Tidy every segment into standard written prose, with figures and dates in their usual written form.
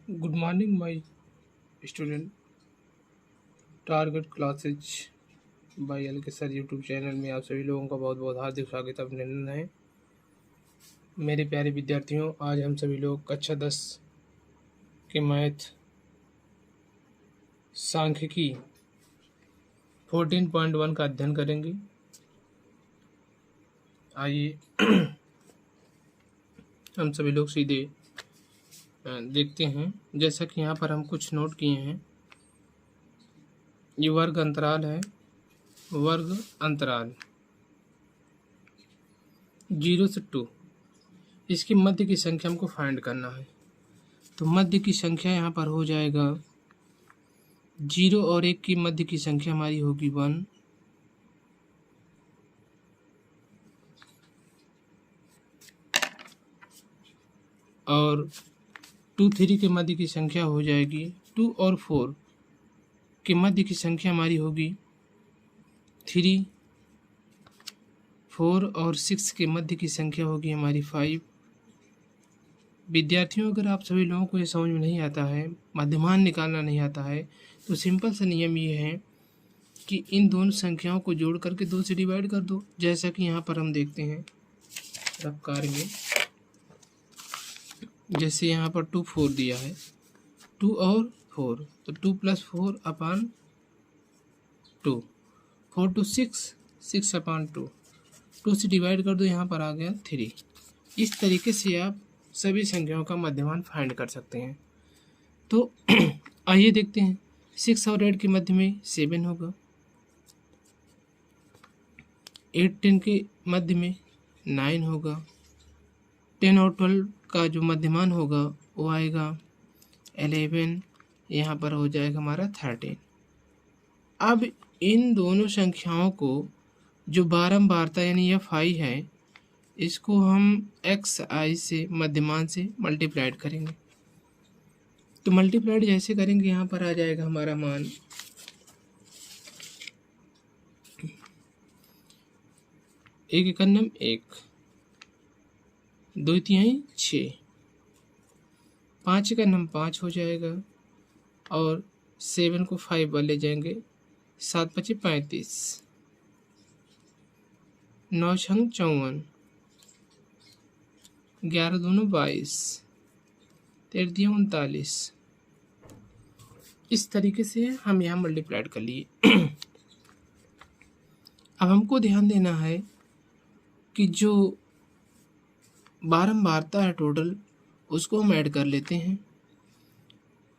Good morning my student. Target classes by L के sir YouTube channel में आप सभी लोगों का बहुत बहुत हार्दिक स्वागत अभिनंदन है। मेरे प्यारे विद्यार्थियों, आज हम सभी लोग कक्षा 10 के मैथ सांख्यिकी 14.1 का अध्ययन करेंगे। आइए हम सभी लोग सीधे देखते हैं। जैसा कि यहाँ पर हम कुछ नोट किए हैं, ये वर्ग अंतराल है। वर्ग अंतराल 0 से 2, इसकी मध्य की संख्या हमको फाइंड करना है। तो मध्य की संख्या यहाँ पर हो जाएगा 0 और 1 की मध्य की संख्या हमारी होगी 1। और 2 3 के मध्य की संख्या हो जाएगी 2 और 4 के मध्य की संख्या हमारी होगी 3। 4 और 6 के मध्य की संख्या होगी हमारी 5। विद्यार्थियों, अगर आप सभी लोगों को ये समझ में नहीं आता है, मध्यमान निकालना नहीं आता है, तो सिंपल सा नियम ये है कि इन दोनों संख्याओं को जोड़ करके 2 से डिवाइड कर दो। जैसा कि यहाँ पर हम देखते हैं रफ कार्य में, जैसे यहाँ पर 2 4 दिया है, 2 और 4, तो 2 + 4 / 2, 4 to 6, 6/2, 2 से डिवाइड कर दो, यहाँ पर आ गया 3। इस तरीके से आप सभी संख्याओं का मध्यमान फाइंड कर सकते हैं। तो आइए देखते हैं। 6 और 8 के मध्य में 7 होगा, 8 10 के मध्य में 9 होगा, 10 और 12 का जो मध्यमान होगा वो आएगा 11, यहाँ पर हो जाएगा हमारा 13। अब इन दोनों संख्याओं को जो बारंबारता यानी यह फाई है, इसको हम xi से मध्यमान से मल्टीप्लाइड करेंगे। तो मल्टीप्लाइड जैसे करेंगे, यहाँ पर आ जाएगा हमारा मान 1 एकन्नम 1, 2 तिहाई 6, 5 एकन्नम 5 हो जाएगा, और 7 को 5 पर ले जाएंगे, 7 × 5 = 35, 9 × 6 = 54, 11 × 2 = 22, 13 × 3 = 39। इस तरीके से हम यहाँ मल्टीप्लाइड कर लिए। अब हमको ध्यान देना है कि जो बारंबारता है टोटल, उसको हम ऐड कर लेते हैं।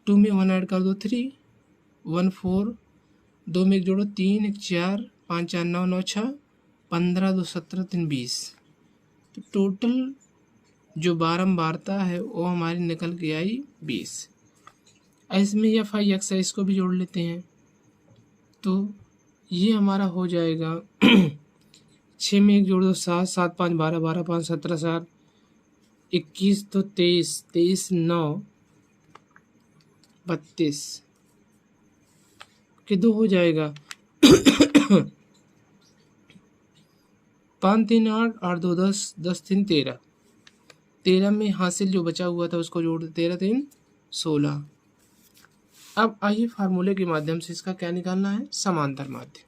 2 में 1 ऐड कर दो 3, 1 4, 2 में 1 जोड़ो 3, 1 4, 5 4 9, 9 6, 15 2 17, 3 20। तो टोटल जो बारंबारता है वो हमारी निकल के आई 20। इसमें यह फाई एक्स है, इसको भी जोड़ लेते हैं। तो ये हमारा हो जाएगा 6 में 1 जोड़ दो 7, 7 5 12, 12 5 17, 7 21, तो 23, 23 9 32 के 2 हो जाएगा 5 3 8, 8 2 10, 10 3 13, 13 में हासिल जो बचा हुआ था उसको जोड़ दो, 13 3 16। अब आइए फार्मूले के माध्यम से इसका क्या निकालना है, समांतर माध्य।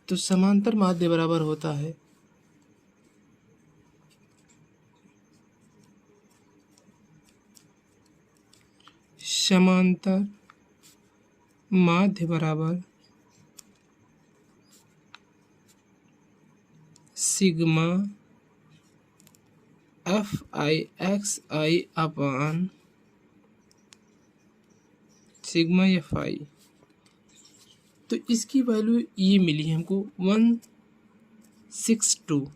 तो समांतर माध्य बराबर होता है समांतर माध्य बराबर सिग्मा Fi अपान सिग्मा Fi। तो इसकी वैल्यू ये मिली हमको 162,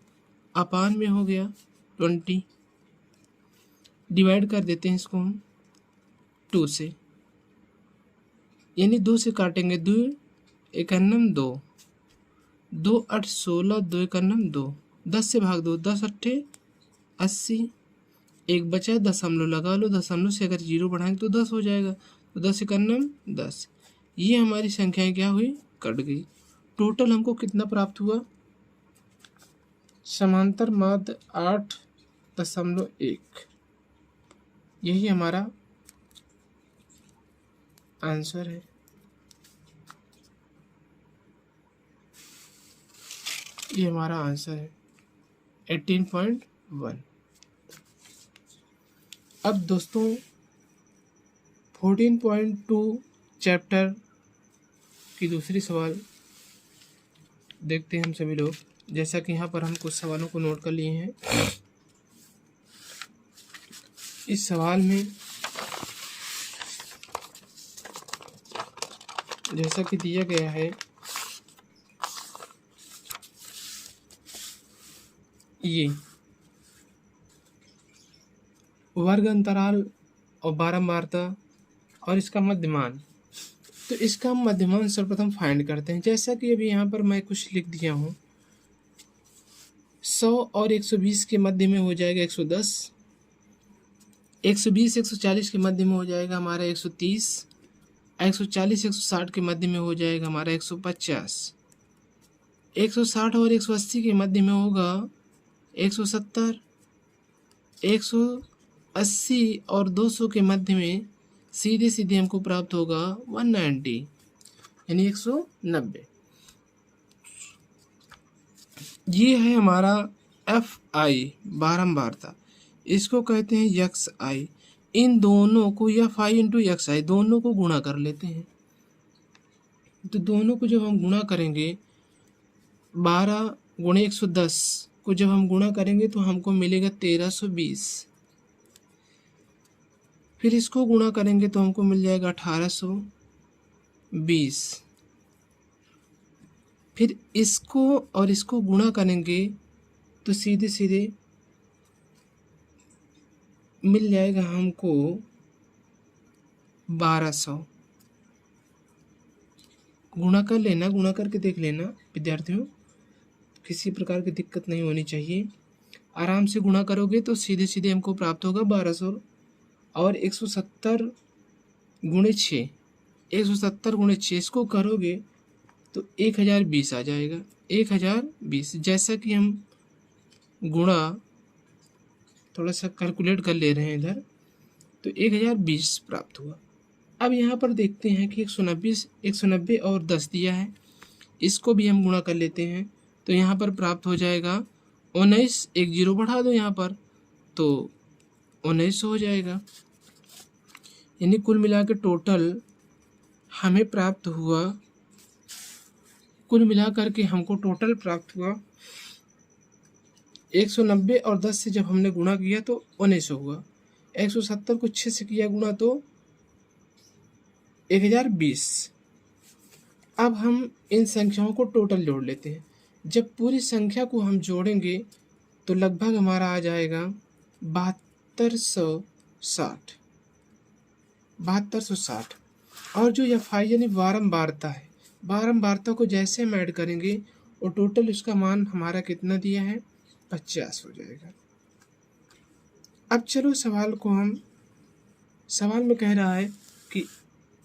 अपान में हो गया 20। डिवाइड कर देते हैं इसको हम 2 से, यानी 2 से काटेंगे, 2 एकन्नम 2, 2 8 16, 2 एकन्नम 2, 10 से भाग दो, 10 8 80, एक बचा दशमलव लगा लो, दशमलव से अगर 0 बढ़ाएंगे तो 10 हो जाएगा, तो 10 एकन्नम 10। ये हमारी संख्याएं क्या हुई, कट गई। टोटल हमको कितना प्राप्त हुआ, समांतर माध्य 8.1। यही हमारा आंसर है। ये हमारा आंसर है 18.1। अब दोस्तों 14.2 चैप्टर की दूसरी सवाल देखते हैं हम सभी लोग। जैसा कि यहाँ पर हम कुछ सवालों को नोट कर लिए हैं। इस सवाल में जैसा कि दिया गया है, ये वर्ग अंतराल और बारंबारता और इसका मध्यमान। तो इसका मध्यमान सर्वप्रथम फाइंड करते हैं। जैसा कि अभी यहाँ पर मैं कुछ लिख दिया हूँ, 100 और 120 के मध्य में हो जाएगा 110, 120 140 के मध्य में हो जाएगा हमारा 130, 140 160 के मध्य में हो जाएगा हमारा 150, 160 और 180 के मध्य में होगा 170, 180 और 200 के मध्य में सीधे सीधे हमको प्राप्त होगा 190 यानी 190। ये है हमारा FI बारंबारता, इसको कहते हैं XI। इन दोनों को FI इंटू XI दोनों को गुणा कर लेते हैं। तो दोनों को जब हम गुणा करेंगे, 12 गुणे 110 को जब हम गुणा करेंगे तो हमको मिलेगा 1320। फिर इसको गुणा करेंगे तो हमको मिल जाएगा 1820। फिर इसको और इसको गुणा करेंगे तो सीधे सीधे मिल जाएगा हमको 1200। गुणा कर लेना, गुणा करके देख लेना विद्यार्थियों, किसी प्रकार की दिक्कत नहीं होनी चाहिए। आराम से गुणा करोगे तो सीधे सीधे हमको प्राप्त होगा 1200। और 170 गुणे 6, 170 गुणे 6 इसको करोगे तो 1020 आ जाएगा, 1020। जैसा कि हम गुणा थोड़ा सा कैलकुलेट कर ले रहे हैं इधर, तो 1020 प्राप्त हुआ। अब यहाँ पर देखते हैं कि 190 और 10 दिया है, इसको भी हम गुणा कर लेते हैं तो यहाँ पर प्राप्त हो जाएगा 19। एक जीरो बढ़ा दो यहाँ पर तो 1900 हो जाएगा। यानी कुल मिला के टोटल हमें प्राप्त हुआ, कुल मिलाकर के हमको टोटल प्राप्त हुआ 190 और 10 से जब हमने गुणा किया तो 1900 हुआ। 170 को 6 से किया गुणा तो 1020। अब हम इन संख्याओं को टोटल जोड़ लेते हैं। जब पूरी संख्या को हम जोड़ेंगे तो लगभग हमारा आ जाएगा 7260। और जो FI यानी बारंबारता है, बारंबारता को जैसे हम ऐड करेंगे और टोटल उसका मान हमारा कितना दिया है 50 हो जाएगा। अब चलो सवाल में कह रहा है कि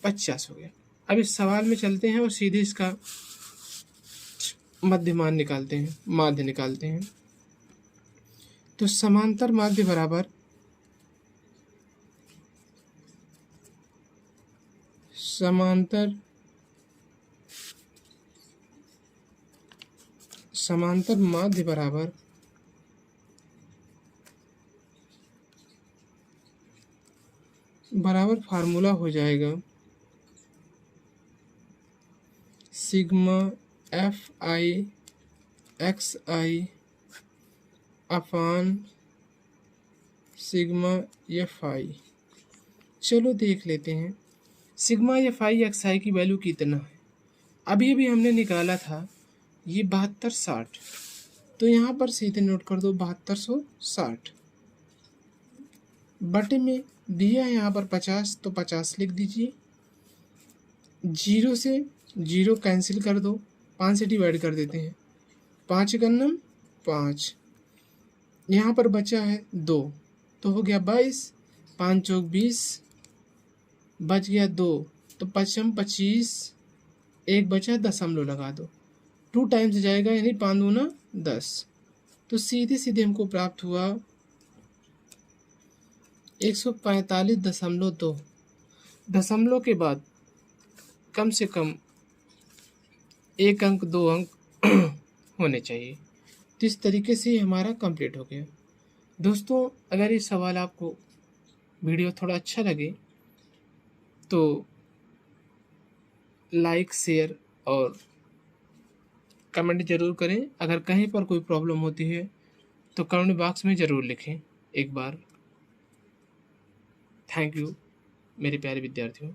50 हो गया। अब इस सवाल में चलते हैं और सीधे इसका माध्य निकालते हैं। तो समांतर माध्य बराबर समांतर माध्य बराबर फार्मूला हो जाएगा सिग्मा FI XI अपान सिग्मा FI। चलो देख लेते हैं सिग्मा FI XI की वैल्यू कितना है। अभी भी हमने निकाला था ये 7260, तो यहाँ पर सीधे नोट कर दो 7260 बटे में दिया है यहाँ पर 50, तो 50 लिख दीजिए। 0 से 0 कैंसिल कर दो, 5 से डिवाइड कर देते हैं, 5 का 9 5, यहाँ पर बचा है 2 तो हो गया 22, 5 चौक 20, बच गया 2 तो 5 25, एक बचा दशमलव लगा दो, 2 टाइम्स जाएगा यानी 5 दूना 10। तो सीधे सीधे हमको प्राप्त हुआ 145.2 दशमलव के बाद कम से कम 1 अंक 2 अंक होने चाहिए। तो इस तरीके से हमारा कंप्लीट हो गया। दोस्तों, अगर ये सवाल आपको वीडियो थोड़ा अच्छा लगे तो लाइक, शेयर और कमेंट ज़रूर करें। अगर कहीं पर कोई प्रॉब्लम होती है तो कमेंट बॉक्स में ज़रूर लिखें एक बार। थैंक यू मेरे प्यारे विद्यार्थियों।